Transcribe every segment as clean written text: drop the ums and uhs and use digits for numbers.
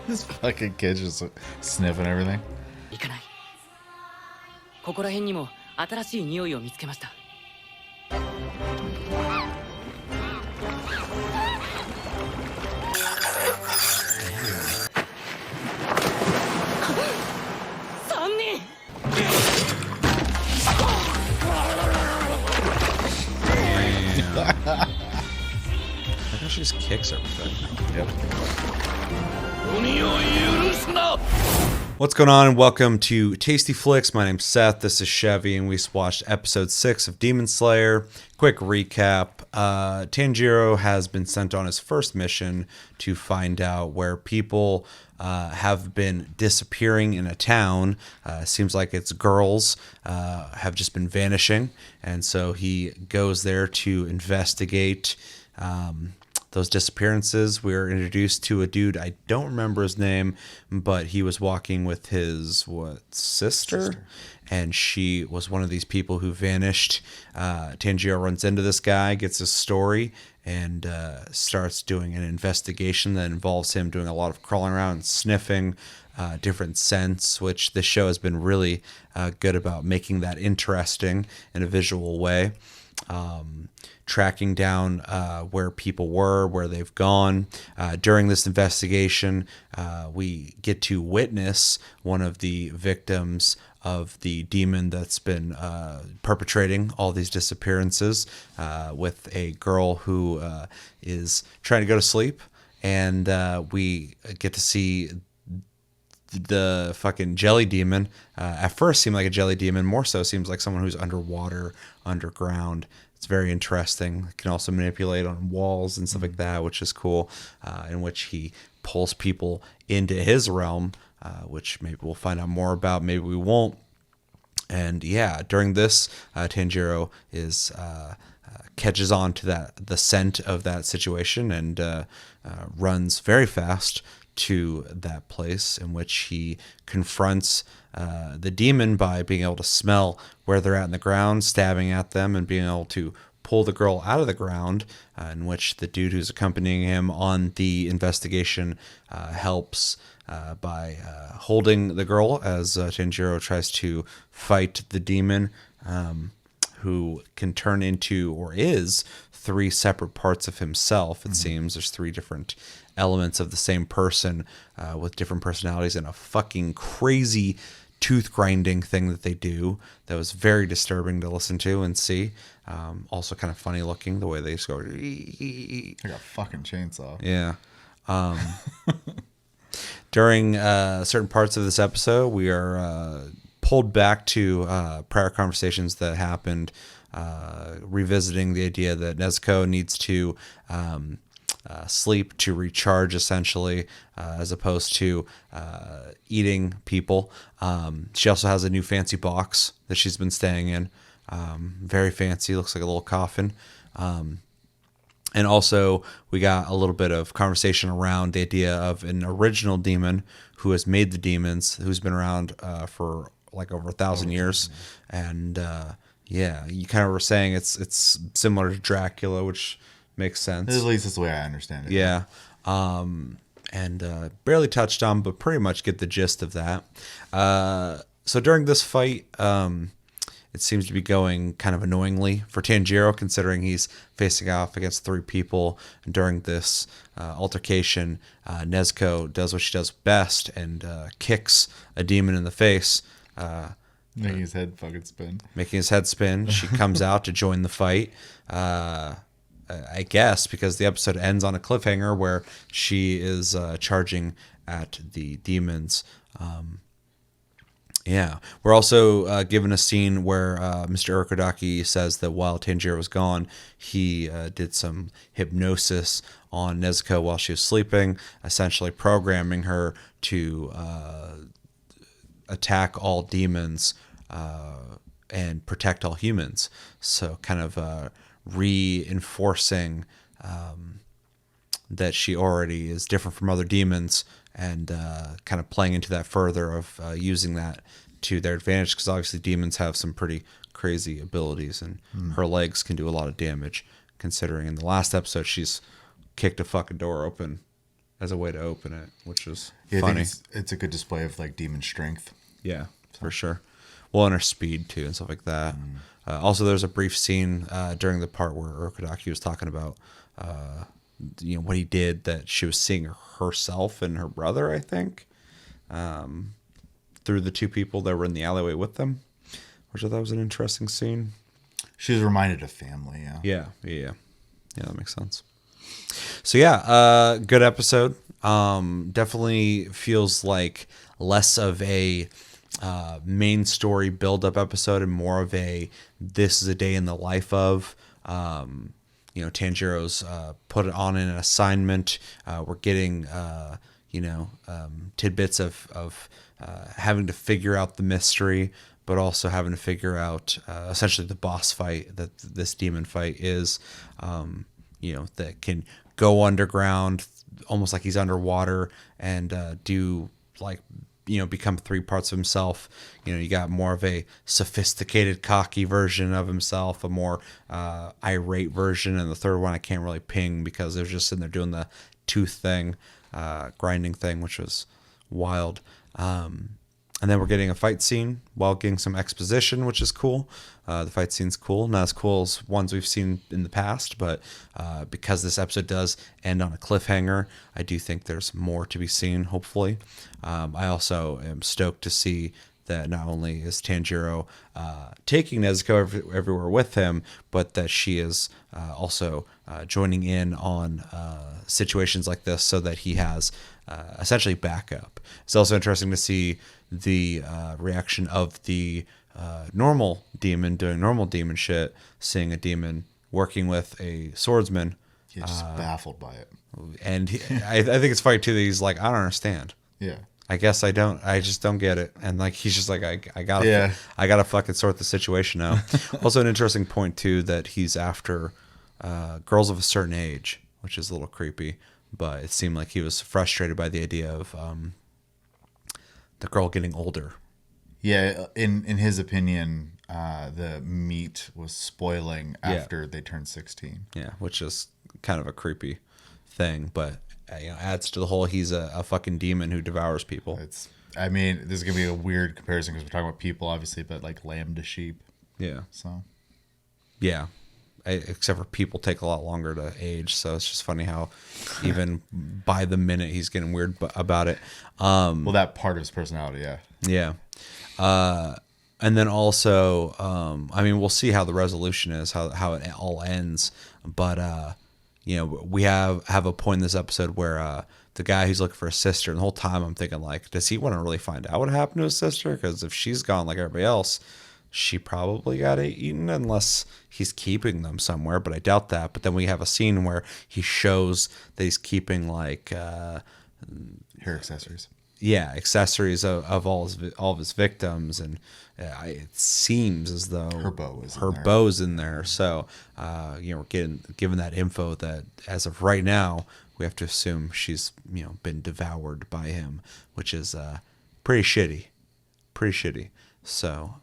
This fucking kid just sniffing everything. 行かない。ここら辺にも新しい匂いを見つけました。3人。I think she just kicks everything. Yep. What's going on, and welcome to Tasty Flicks. My name's Seth. This is Chevy, and we watched episode 6 of Demon Slayer. Quick recap. Tanjiro has been sent on his first mission to find out where people have been disappearing in a town. Seems like it's girls have just been vanishing, and so he goes there to investigate those disappearances. We were introduced to a dude, I don't remember his name, but he was walking with his sister, and she was one of these people who vanished. Tanjiro runs into this guy, gets his story, and starts doing an investigation that involves him doing a lot of crawling around and sniffing different scents, which this show has been really good about making that interesting in a visual way. Tracking down where people were, where they've gone. During this investigation, we get to witness one of the victims of the demon that's been perpetrating all these disappearances, with a girl who is trying to go to sleep, and we get to see the fucking jelly demon. At first seemed like a jelly demon, more so seems like someone who's underwater, underground. It's very interesting. It can also manipulate on walls and stuff like that, which is cool, in which he pulls people into his realm, which maybe we'll find out more about, maybe we won't. And yeah, during this, Tanjiro is catches on to the scent of that situation, and runs very fast to that place, in which he confronts the demon by being able to smell where they're at in the ground, stabbing at them, and being able to pull the girl out of the ground, in which the dude who's accompanying him on the investigation helps by holding the girl as Tanjiro tries to fight the demon, who can turn into, or is, 3 separate parts of himself. It seems there's 3 different elements of the same person, with different personalities, and a fucking crazy tooth grinding thing that they do that was very disturbing to listen to and see. Also kind of funny looking, the way they just go like a fucking chainsaw. Yeah. During certain parts of this episode, we are pulled back to prior conversations that happened, revisiting the idea that Nezuko needs to sleep to recharge, essentially, as opposed to eating people. She also has a new fancy box that she's been staying in. Very fancy, looks like a little coffin. And also, we got a little bit of conversation around the idea of an original demon who has made the demons, who's been around for like over 1,000 years. And yeah, you kind of were saying it's similar to Dracula, which makes sense. At least that's the way I understand it. Yeah. And barely touched on, but pretty much get the gist of that. So during this fight, it seems to be going kind of annoyingly for Tanjiro, considering he's facing off against 3 people. And during this altercation, Nezuko does what she does best and kicks a demon in the face. Making his head fucking spin. Making his head spin. She comes out to join the fight. I guess because the episode ends on a cliffhanger where she is charging at the demons. Yeah. We're also given a scene where Mr. Urokodaki says that while Tanjiro was gone, he did some hypnosis on Nezuko while she was sleeping, essentially programming her to attack all demons and protect all humans. So kind of reinforcing that she already is different from other demons, and kind of playing into that further of using that to their advantage, because obviously demons have some pretty crazy abilities, and her legs can do a lot of damage, considering in the last episode she's kicked a fucking door open as a way to open it, which is I funny. think it's a good display of like demon strength. Yeah, for sure. Well, and her speed too, and stuff like that. Also, there's a brief scene during the part where Urokodaki was talking about, what he did, that she was seeing herself and her brother, I think, through the two people that were in the alleyway with them, which I thought was an interesting scene. She was reminded of family. Yeah, that makes sense. So yeah, good episode. Definitely feels like less of a main story build-up episode and more of a this is a day in the life of. Tanjiro's put it on in an assignment. We're getting tidbits of having to figure out the mystery, but also having to figure out essentially the boss fight that this demon fight is. That can go underground, almost like he's underwater, and become three parts of himself. You got more of a sophisticated, cocky version of himself, a more irate version, and the third one I can't really ping because they're just sitting there doing the tooth thing, grinding thing, which was wild. And then we're getting a fight scene while getting some exposition, which is cool. The fight scene's cool. Not as cool as ones we've seen in the past, but because this episode does end on a cliffhanger, I do think there's more to be seen, hopefully. I also am stoked to see that not only is Tanjiro taking Nezuko everywhere with him, but that she is also joining in on situations like this so that he has essentially backup. It's also interesting to see the reaction of the normal demon doing normal demon shit, seeing a demon working with a swordsman. He's just baffled by it. And I think it's funny too that he's like, I don't understand. Yeah. I guess I don't. I just don't get it. And like he's just like, I gotta fucking sort the situation out. Also, an interesting point too that he's after girls of a certain age, which is a little creepy. But it seemed like he was frustrated by the idea of the girl getting older. Yeah, in his opinion, the meat was spoiling after they turned 16. Yeah, which is kind of a creepy thing, but adds to the whole he's a fucking demon who devours people. This is gonna be a weird comparison because we're talking about people, obviously, but like lamb to sheep. Yeah. So. Yeah. Except for people take a lot longer to age, so it's just funny how even by the minute he's getting weird about it. Well, that part of his personality, yeah. And then also, we'll see how the resolution is, how it all ends. But we have a point in this episode where the guy who's looking for a sister, and the whole time I'm thinking like, does he want to really find out what happened to his sister? Because if she's gone like everybody else, she probably got eaten unless he's keeping them somewhere, but I doubt that. But then we have a scene where he shows that he's keeping like hair accessories. Yeah, accessories of all of his victims, and it seems as though her bow's in there. So we're given that info that as of right now, we have to assume she's been devoured by him, which is pretty shitty. So.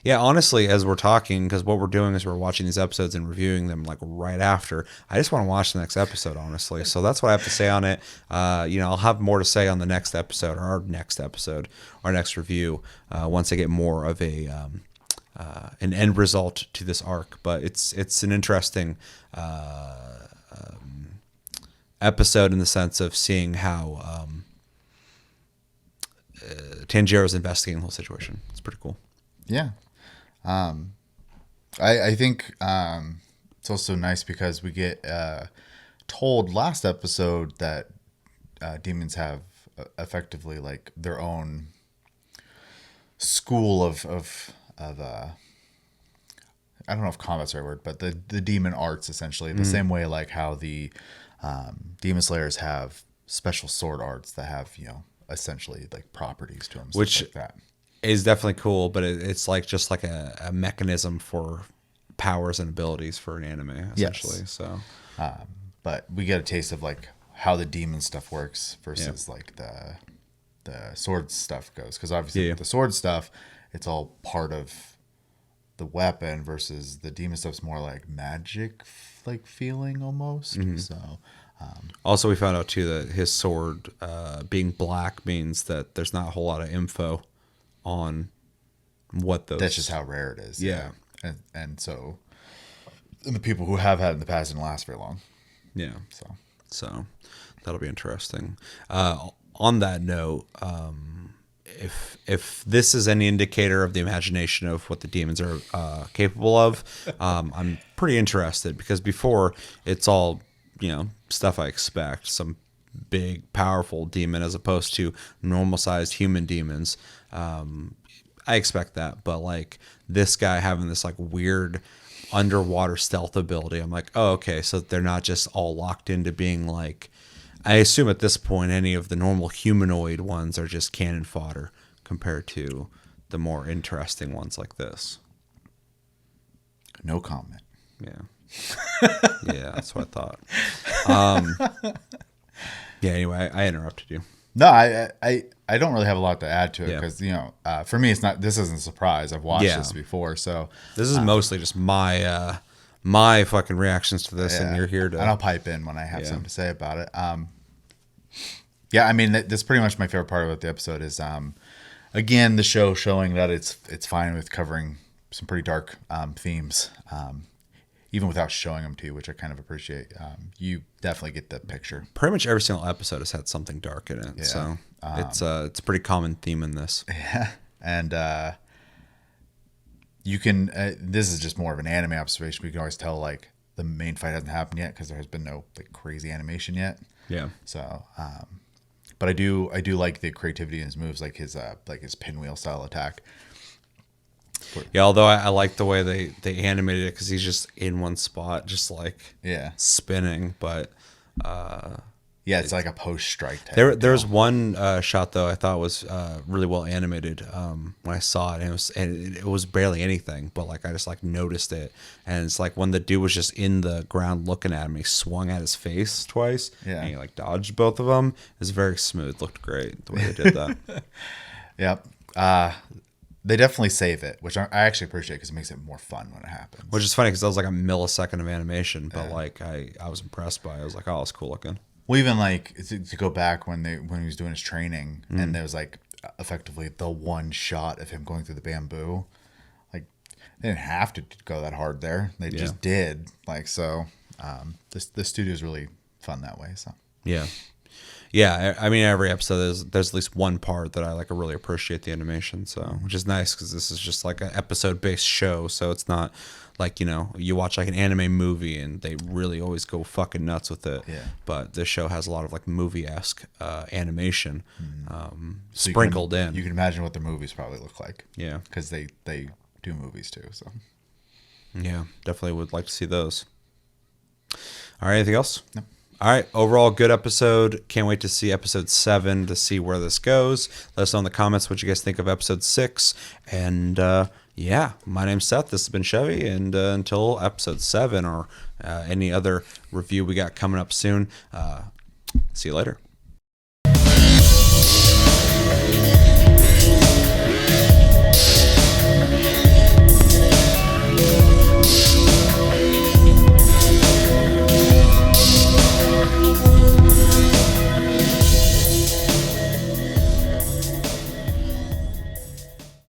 Yeah, honestly, as we're talking, because what we're doing is we're watching these episodes and reviewing them like right after. I just want to watch the next episode, honestly. So that's what I have to say on it. I'll have more to say on the next episode, or our next review, once I get more of an end result to this arc. But it's an interesting episode in the sense of seeing how Tanjiro's investigating the whole situation. It's pretty cool. Yeah. I think it's also nice because we get told last episode that demons have effectively like their own school of I don't know if combat's the right word, but the demon arts, essentially the same way like how the demon slayers have special sword arts that have essentially like properties to them, which like that is definitely cool, but it's like just like a mechanism for powers and abilities for an anime, essentially. Yes. So, but we get a taste of like how the demon stuff works versus like the sword stuff goes, because obviously with the sword stuff, it's all part of the weapon versus the demon stuff's more like magic like feeling almost. So Also, we found out too that his sword being black means that there's not a whole lot of info on what those. that's just how rare it is. Yeah. And so and the people who have had it in the past didn't last very long. Yeah. So So that'll be interesting. On that note, if this is any indicator of the imagination of what the demons are capable of, I'm pretty interested because before it's all stuff I expect, some big powerful demon as opposed to normal sized human demons. I expect that, but like this guy having this like weird underwater stealth ability, I'm like, oh, okay, so they're not just all locked into being like, I assume at this point any of the normal humanoid ones are just cannon fodder compared to the more interesting ones like this. no comment. Yeah. Yeah, that's what I thought. Yeah, anyway, I interrupted you. No, I don't really have a lot to add to it Yeah. because for me this isn't a surprise. I've watched Yeah. this before, so This is mostly just my fucking reactions to this, and you're here and I'll to. pipe in when I have something to say about it. Yeah, I mean that's pretty much my favorite part about the episode is again the show showing that it's fine with covering some pretty dark themes. Even without showing them to you, which I kind of appreciate. You definitely get the picture. Pretty much every single episode has had something dark in it, so it's a pretty common theme in this. Yeah, and you can. This is just more of an anime observation. We can always tell like the main fight hasn't happened yet because there has been no like crazy animation yet. Yeah. So, but I do like the creativity in his moves, like his pinwheel style attack. Yeah, although I like the way they animated it because he's just in one spot, just like Yeah, spinning. But yeah, it's like a post strike type. there's one shot though I thought was really well animated when I saw it, and it was barely anything, but like I just like noticed it, and it's like when the dude was just in the ground looking at him, he swung at his face twice, Yeah. and he like dodged both of them. It was very smooth, looked great the way they did that. Yep. They definitely save it, which I actually appreciate because it makes it more fun when it happens. Which is funny because that was like a millisecond of animation, but like I was impressed by it. I was like, oh, it's cool looking. Well, even like to go back when he was doing his training, and there was like effectively the one shot of him going through the bamboo. Like they didn't have to go that hard there; they just did. Like so, the studio is really fun that way. So Yeah. Yeah, I mean, every episode there's at least one part that I like. I really appreciate the animation, so which is nice because this is just like an episode based show, so it's not like you watch like an anime movie and they really always go fucking nuts with it. Yeah. But this show has a lot of like movie-esque animation So sprinkled in. You can imagine what the movies probably look like. Yeah. because they do movies too. So Yeah, definitely would like to see those. All right, anything else? No. All right, overall good episode. Can't wait to see episode 7 to see where this goes. Let us know in the comments what you guys think of episode 6. And yeah, my name's Seth. This has been Chevy. And until episode 7 or any other review we got coming up soon, see you later.